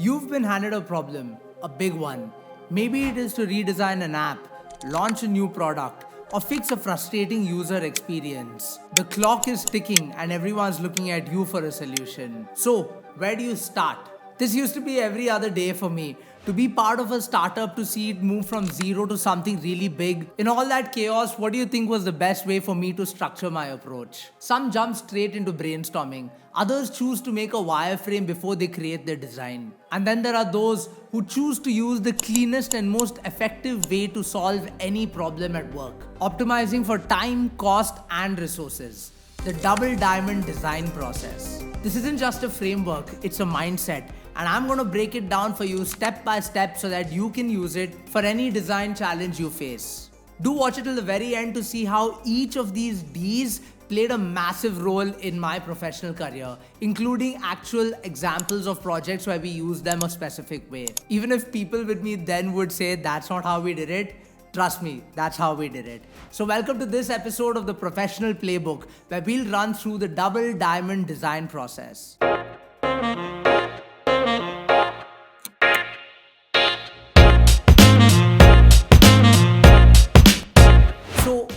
You've been handed a problem, a big one. Maybe it is to redesign an app, launch a new product, or fix a frustrating user experience. The clock is ticking and everyone's looking at you for a solution. So, where do you start? This used to be every other day for me. To be part of a startup, to see it move from zero to something really big. In all that chaos, what do you think was the best way for me to structure my approach? Some jump straight into brainstorming. Others choose to make a wireframe before they create their design. And then there are those who choose to use the cleanest and most effective way to solve any problem at work, optimizing for time, cost, and resources. The double diamond design process. This isn't just a framework, it's a mindset. And I'm going to break it down for you step by step so that you can use it for any design challenge you face. Do watch it till the very end to see how each of these D's played a massive role in my professional career, including actual examples of projects where we use them a specific way. Even if people with me then would say that's not how we did it, trust me, that's how we did it. So welcome to this episode of the Professional Playbook, where we'll run through the double diamond design process.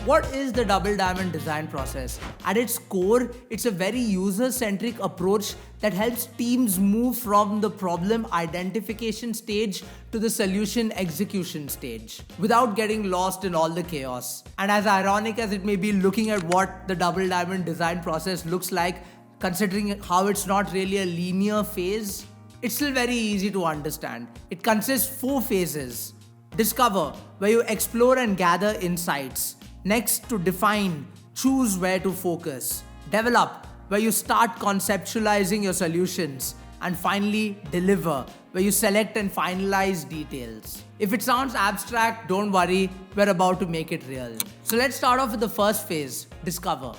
What is the double diamond design process? At its core, it's a very user-centric approach that helps teams move from the problem identification stage to the solution execution stage without getting lost in all the chaos. And as ironic as it may be looking at what the double diamond design process looks like, considering how it's not really a linear phase, it's still very easy to understand. It consists of 4 phases. Discover, where you explore and gather insights. Next, to define, choose where to focus. Develop, where you start conceptualizing your solutions. And finally, deliver, where you select and finalize details. If it sounds abstract, don't worry, we're about to make it real. So let's start off with the first phase, discover.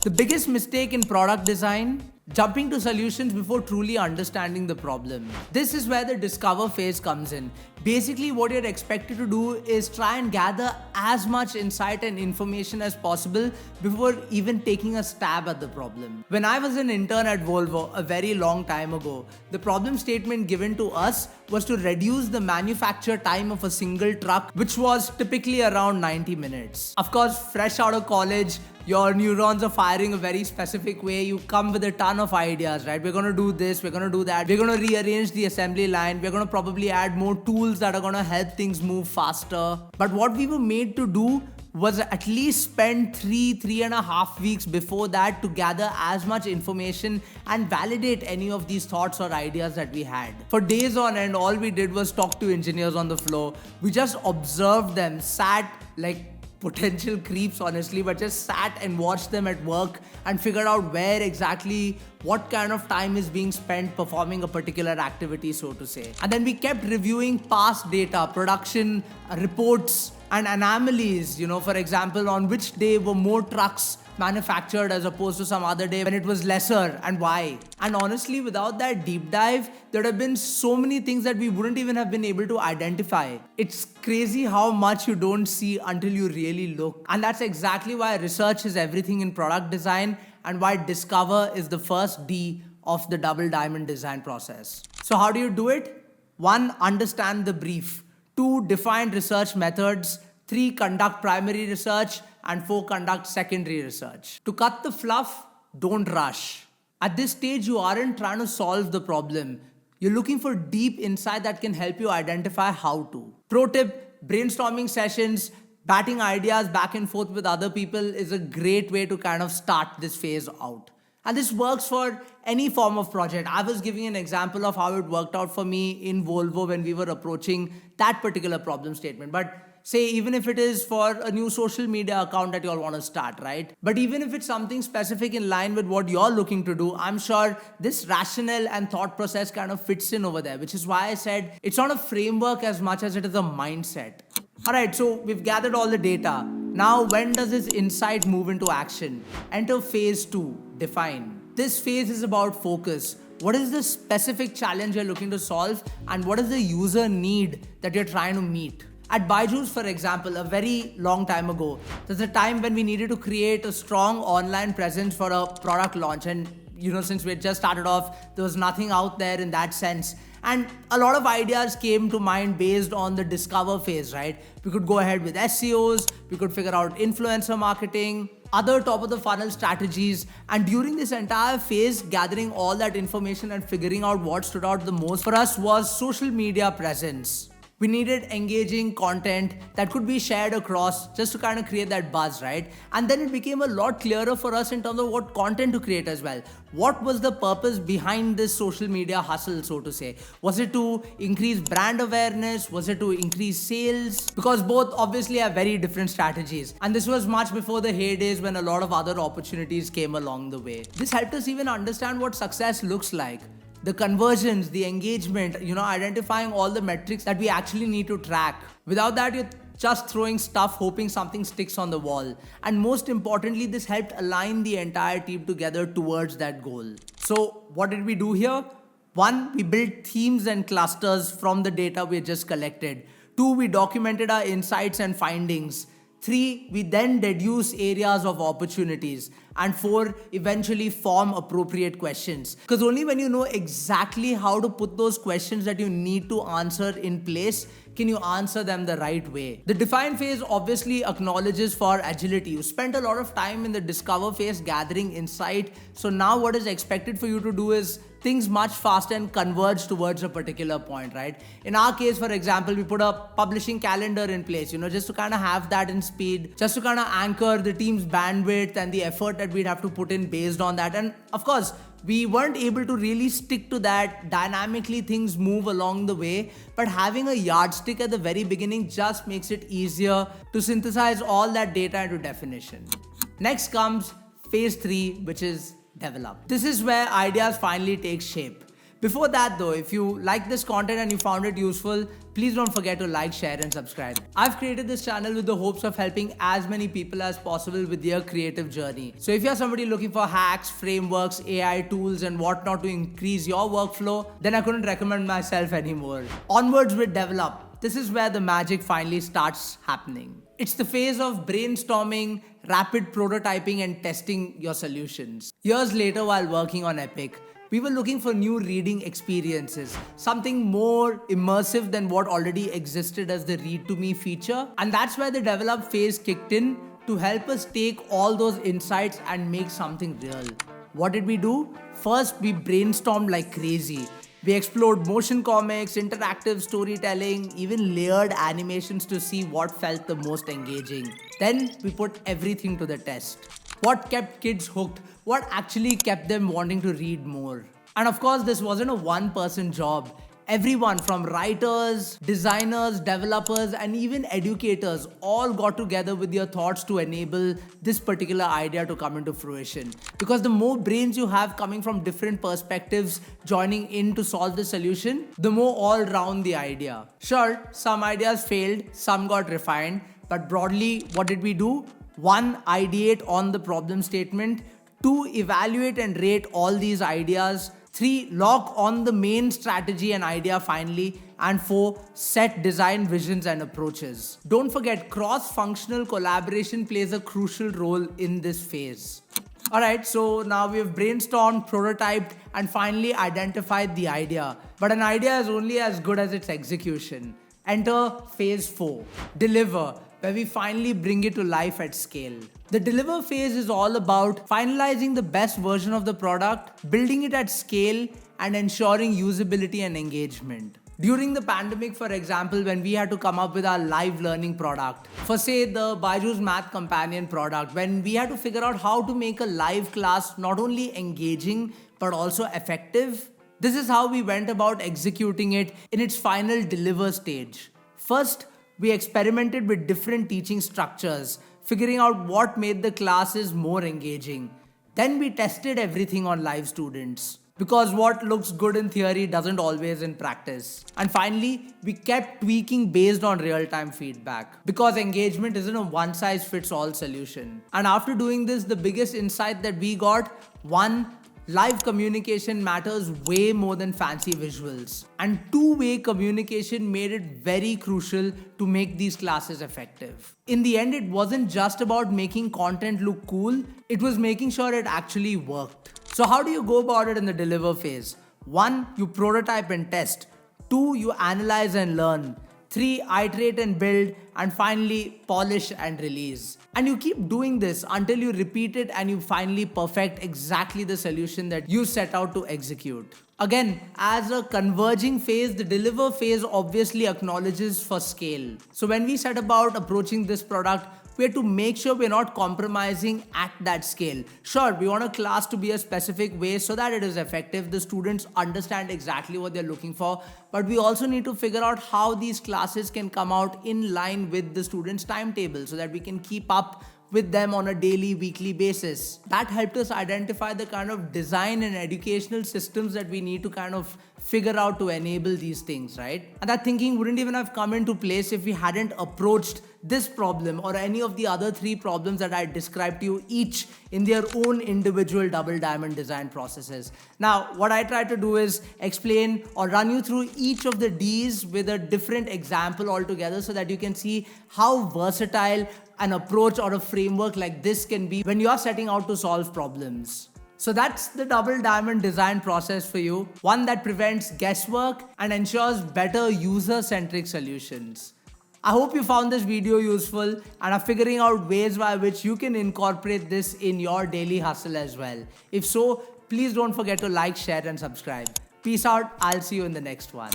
The biggest mistake in product design: jumping to solutions before truly understanding the problem. This is where the discover phase comes in. Basically, what you're expected to do is try and gather as much insight and information as possible before even taking a stab at the problem. When I was an intern at Volvo a very long time ago, the problem statement given to us was to reduce the manufacture time of a single truck, which was typically around 90 minutes. Of course, fresh out of college, your neurons are firing a very specific way. You come with a ton of ideas, right? We're going to do this, we're going to do that. We're going to rearrange the assembly line. We're going to probably add more tools that are going to help things move faster. But what we were made to do was at least spend 3.5 weeks before that to gather as much information and validate any of these thoughts or ideas that we had. For days on end, all we did was talk to engineers on the floor. We just observed them, sat like potential creeps, honestly, but just sat and watched them at work and figured out where exactly what kind of time is being spent performing a particular activity, so to say. And then we kept reviewing past data, production reports and anomalies, for example, on which day were more trucks manufactured as opposed to some other day when it was lesser, and why. And honestly, without that deep dive, there would have been so many things that we wouldn't even have been able to identify. It's crazy how much you don't see until you really look. And that's exactly why research is everything in product design, and why discover is the first D of the double diamond design process. So how do you do it? 1. Understand the brief. 2. Define research methods. 3. Conduct primary research. And 4. Conduct secondary research. To cut the fluff, don't rush. At this stage, you aren't trying to solve the problem. You're looking for deep insight that can help you identify how to. Pro tip: brainstorming sessions, batting ideas back and forth with other people is a great way to kind of start this phase out. And this works for any form of project. I was giving an example of how it worked out for me in Volvo when we were approaching that particular problem statement. But say even if it is for a new social media account that you all want to start, right? But even if it's something specific in line with what you're looking to do, I'm sure this rationale and thought process kind of fits in over there, which is why I said it's not a framework as much as it is a mindset. All right, so we've gathered all the data. Now, when does this insight move into action? Enter phase 2, define. This phase is about focus. What is the specific challenge you're looking to solve, and what is the user need that you're trying to meet? At Byju's, for example, a very long time ago, there's a time when we needed to create a strong online presence for a product launch. And since we had just started off, there was nothing out there in that sense. And a lot of ideas came to mind based on the discover phase, right? We could go ahead with SEOs, we could figure out influencer marketing, other top of the funnel strategies. And during this entire phase, gathering all that information and figuring out what stood out the most for us was social media presence. We needed engaging content that could be shared across just to kind of create that buzz, right? And then it became a lot clearer for us in terms of what content to create as well. What was the purpose behind this social media hustle, so to say? Was it to increase brand awareness? Was it to increase sales? Because both obviously have very different strategies. And this was much before the heydays when a lot of other opportunities came along the way. This helped us even understand what success looks like. The conversions, the engagement, identifying all the metrics that we actually need to track. Without that, you're just throwing stuff, hoping something sticks on the wall. And most importantly, this helped align the entire team together towards that goal. So what did we do here? 1, we built themes and clusters from the data we just collected. 2, we documented our insights and findings. 3, we then deduce areas of opportunities. And 4, eventually form appropriate questions. Because only when you know exactly how to put those questions that you need to answer in place, can you answer them the right way. The define phase obviously acknowledges for agility. You spent a lot of time in the discover phase gathering insight. So now what is expected for you to do is things much faster and converge towards a particular point, right? In our case, for example, we put a publishing calendar in place, just to kind of have that in speed, just to kind of anchor the team's bandwidth and the effort that we'd have to put in based on that. And of course, we weren't able to really stick to that. Dynamically, things move along the way, but having a yardstick at the very beginning just makes it easier to synthesize all that data into definition. Next comes phase 3, which is develop. This is where ideas finally take shape. Before that though, if you like this content and you found it useful, please don't forget to like, share and subscribe. I've created this channel with the hopes of helping as many people as possible with their creative journey. So if you're somebody looking for hacks, frameworks, AI tools and whatnot to increase your workflow, then I couldn't recommend myself anymore. Onwards with develop. This is where the magic finally starts happening. It's the phase of brainstorming, rapid prototyping and testing your solutions. Years later, while working on Epic, we were looking for new reading experiences, something more immersive than what already existed as the read to me feature. And that's where the develop phase kicked in to help us take all those insights and make something real. What did we do? First, we brainstormed like crazy. We explored motion comics, interactive storytelling, even layered animations to see what felt the most engaging. Then we put everything to the test. What kept kids hooked? What actually kept them wanting to read more? And of course, this wasn't a one-person job. Everyone from writers, designers, developers, and even educators all got together with their thoughts to enable this particular idea to come into fruition. Because the more brains you have coming from different perspectives joining in to solve the solution, the more all-round the idea. Sure, some ideas failed, some got refined, but broadly, what did we do? 1, ideate on the problem statement. 2, evaluate and rate all these ideas. 3, lock on the main strategy and idea finally. And 4, set design visions and approaches. Don't forget, cross-functional collaboration plays a crucial role in this phase. Alright, so now we have brainstormed, prototyped, and finally identified the idea. But an idea is only as good as its execution. Enter phase 4, deliver, where we finally bring it to life at scale. The deliver phase is all about finalizing the best version of the product, building it at scale, and ensuring usability and engagement. During the pandemic, for example, when we had to come up with our live learning product, for say the Byju's Math Companion product, when we had to figure out how to make a live class not only engaging but also effective, this is how we went about executing it in its final deliver stage. First, we experimented with different teaching structures, figuring out what made the classes more engaging. Then we tested everything on live students, because what looks good in theory doesn't always in practice. And finally, we kept tweaking based on real-time feedback, because engagement isn't a one-size-fits-all solution. And after doing this, the biggest insight that we got, 1, live communication matters way more than fancy visuals. And two-way communication made it very crucial to make these classes effective. In the end, it wasn't just about making content look cool, it was making sure it actually worked. So how do you go about it in the deliver phase? 1, you prototype and test. 2, you analyze and learn. 3, iterate and build. And finally, polish and release. And you keep doing this until you repeat it and you finally perfect exactly the solution that you set out to execute. Again, as a converging phase, the deliver phase obviously acknowledges for scale. So when we set about approaching this product, we have to make sure we're not compromising at that scale. Sure, we want a class to be a specific way so that it is effective. The students understand exactly what they're looking for, but we also need to figure out how these classes can come out in line with the students' timetable so that we can keep up with them on a daily, weekly basis. That helped us identify the kind of design and educational systems that we need to kind of figure out to enable these things, right? And that thinking wouldn't even have come into place if we hadn't approached this problem or any of the other 3 problems that I described to you, each in their own individual double diamond design processes. Now, what I try to do is explain or run you through each of the Ds with a different example altogether so that you can see how versatile an approach or a framework like this can be when you are setting out to solve problems. So that's the double diamond design process for you. One that prevents guesswork and ensures better user-centric solutions. I hope you found this video useful and are figuring out ways by which you can incorporate this in your daily hustle as well. If so, please don't forget to like, share and subscribe. Peace out. I'll see you in the next one.